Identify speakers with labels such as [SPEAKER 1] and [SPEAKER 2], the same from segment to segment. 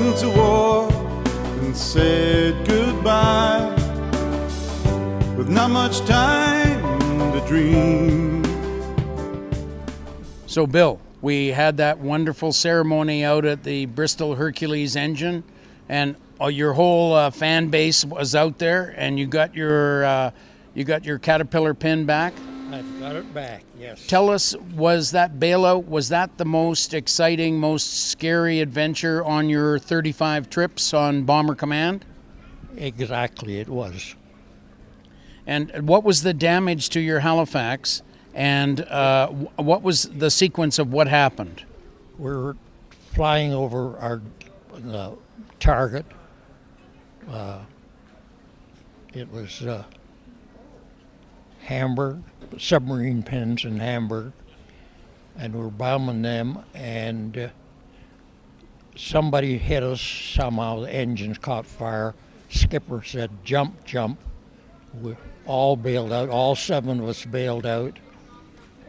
[SPEAKER 1] went to war and said goodbye, with not much time to dream.
[SPEAKER 2] So, Bill, we had that wonderful ceremony out at the Bristol Hercules engine, and your whole fan base was out there, and you got your Caterpillar pin back.
[SPEAKER 3] I've got it back, yes.
[SPEAKER 2] Tell us, was that bailout, was that the most exciting, most scary adventure on your 35 trips on Bomber Command?
[SPEAKER 3] Exactly, it was.
[SPEAKER 2] And what was the damage to your Halifax, and what was the sequence of what happened?
[SPEAKER 3] We're flying over our target. It was Hamburg, submarine pins in Hamburg, and we're bombing them, and somebody hit us somehow. The engines caught fire. Skipper said, "Jump, jump." We all bailed out. All 7 of us bailed out,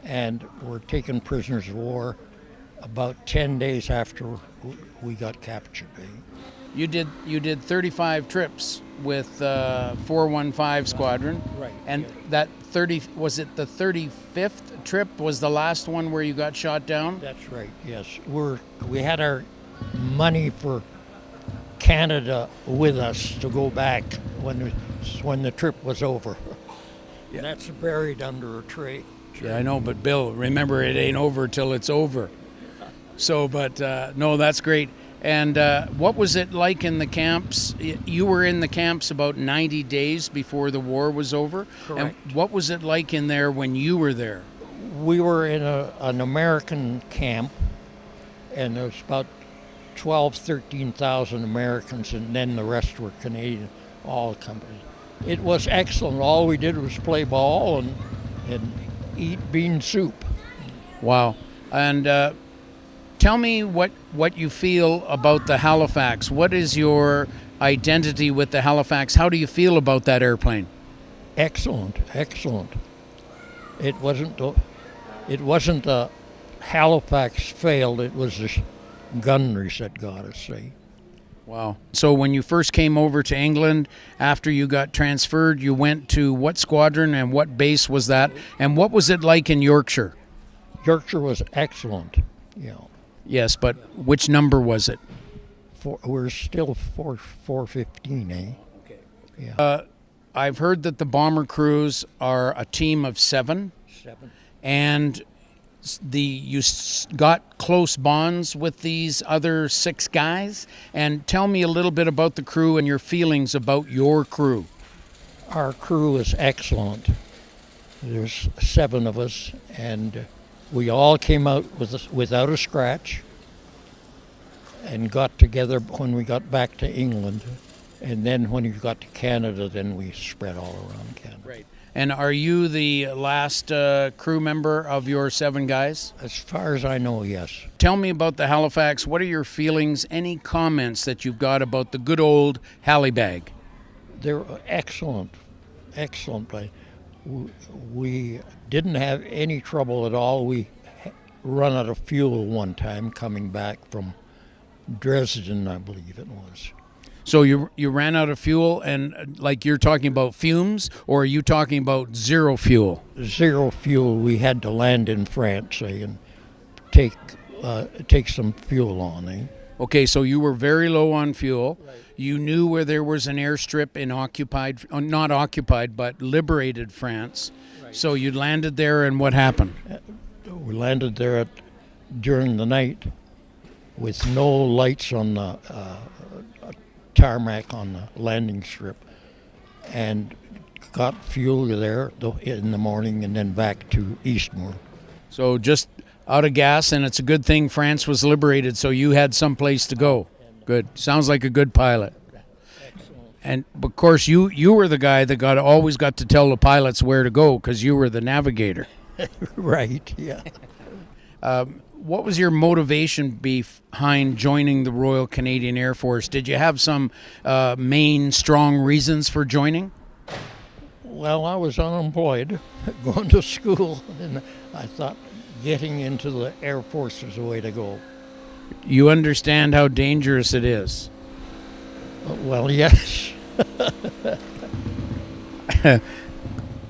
[SPEAKER 3] and were taken prisoners of war about 10 days after we got captured.
[SPEAKER 2] You did 35 trips with 415 Squadron,
[SPEAKER 3] Right.
[SPEAKER 2] And that 30, was it the 35th trip was the last one where you got shot down?
[SPEAKER 3] That's right. Yes, we had our money for Canada with us to go back when the trip was over. Yeah. That's buried under a tree.
[SPEAKER 2] Yeah, I know, but Bill, remember, it ain't over till it's over. So, but no, that's great. And what was it like in the camps? You were in the camps about 90 days before the war was over.
[SPEAKER 3] Correct.
[SPEAKER 2] And what was it like in there when you were there?
[SPEAKER 3] We were in an American camp, and there was about 13,000 Americans, and then the rest were Canadian, all companies. It was excellent. All we did was play ball and eat bean soup.
[SPEAKER 2] Wow. And tell me what you feel about the Halifax. What is your identity with the Halifax? How do you feel about that airplane?
[SPEAKER 3] Excellent, excellent. It wasn't the Halifax failed. It was the gunneries that got us. See.
[SPEAKER 2] Wow. So when you first came over to England, after you got transferred, you went to what squadron and what base was that? And what was it like in Yorkshire?
[SPEAKER 3] Yorkshire was excellent. You know.
[SPEAKER 2] Yes, but which number was it?
[SPEAKER 3] We're still 415, eh?
[SPEAKER 2] Okay.
[SPEAKER 3] Yeah.
[SPEAKER 2] I've heard that the bomber crews are a team of 7.
[SPEAKER 3] 7.
[SPEAKER 2] And you got close bonds with these other 6 guys. And tell me a little bit about the crew and your feelings about your crew.
[SPEAKER 3] Our crew is excellent. There's 7 of us, and we all came out without a scratch and got together when we got back to England. And then when we got to Canada, then we spread all around Canada.
[SPEAKER 2] Right. And are you the last crew member of your 7 guys?
[SPEAKER 3] As far as I know, yes.
[SPEAKER 2] Tell me about the Halifax. What are your feelings? Any comments that you've got about the good old Halibag?
[SPEAKER 3] They're excellent, excellent. We didn't have any trouble at all. We run out of fuel one time coming back from Dresden, I believe it was.
[SPEAKER 2] So you ran out of fuel, and like you're talking about fumes, or are you talking about zero fuel?
[SPEAKER 3] Zero fuel. We had to land in France, say, and take some fuel on, eh?
[SPEAKER 2] Okay, so you were very low on fuel. Right. You knew where there was an airstrip in not occupied, but liberated France. Right. So you landed there, and what happened?
[SPEAKER 3] We landed there during the night with no lights on the tarmac on the landing strip, and got fuel there in the morning and then back to Eastmoor.
[SPEAKER 2] So just out of gas, and it's a good thing France was liberated, so you had some place to go. Good. Sounds like a good pilot.
[SPEAKER 3] Excellent.
[SPEAKER 2] And of course, you were the guy that always got to tell the pilots where to go because you were the navigator.
[SPEAKER 3] Right. Yeah.
[SPEAKER 2] What was your motivation behind joining the Royal Canadian Air Force? Did you have some main strong reasons for joining?
[SPEAKER 3] Well, I was unemployed, going to school, and I thought getting into the Air Force was the way to go.
[SPEAKER 2] You understand how dangerous it is.
[SPEAKER 3] Well, yes.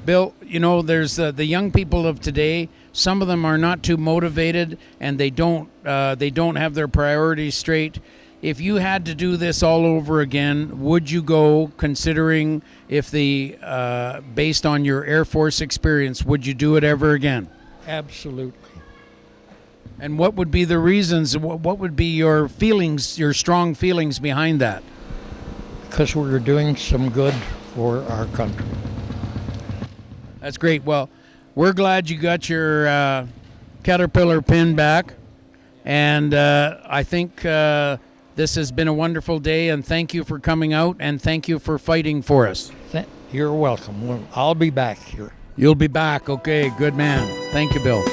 [SPEAKER 2] Bill, you know, there's the young people of today. Some of them are not too motivated, and they don't have their priorities straight. If you had to do this all over again, would you go? Considering if based on your Air Force experience, would you do it ever again?
[SPEAKER 3] Absolutely.
[SPEAKER 2] And what would be the reasons? What would be your feelings, your strong feelings behind that?
[SPEAKER 3] Because we're doing some good for our country.
[SPEAKER 2] That's great. Well, we're glad you got your Caterpillar pin back, and I think this has been a wonderful day, and thank you for coming out, and thank you for fighting for us.
[SPEAKER 3] You're welcome. Well, I'll be back here.
[SPEAKER 2] You'll be back. Okay, good man. Thank you, Bill.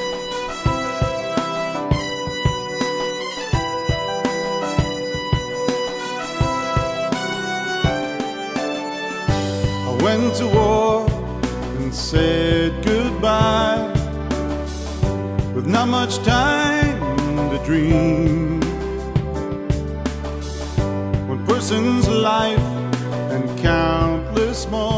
[SPEAKER 1] I went to war and said goodbye with not much time to dream. One person's life and countless more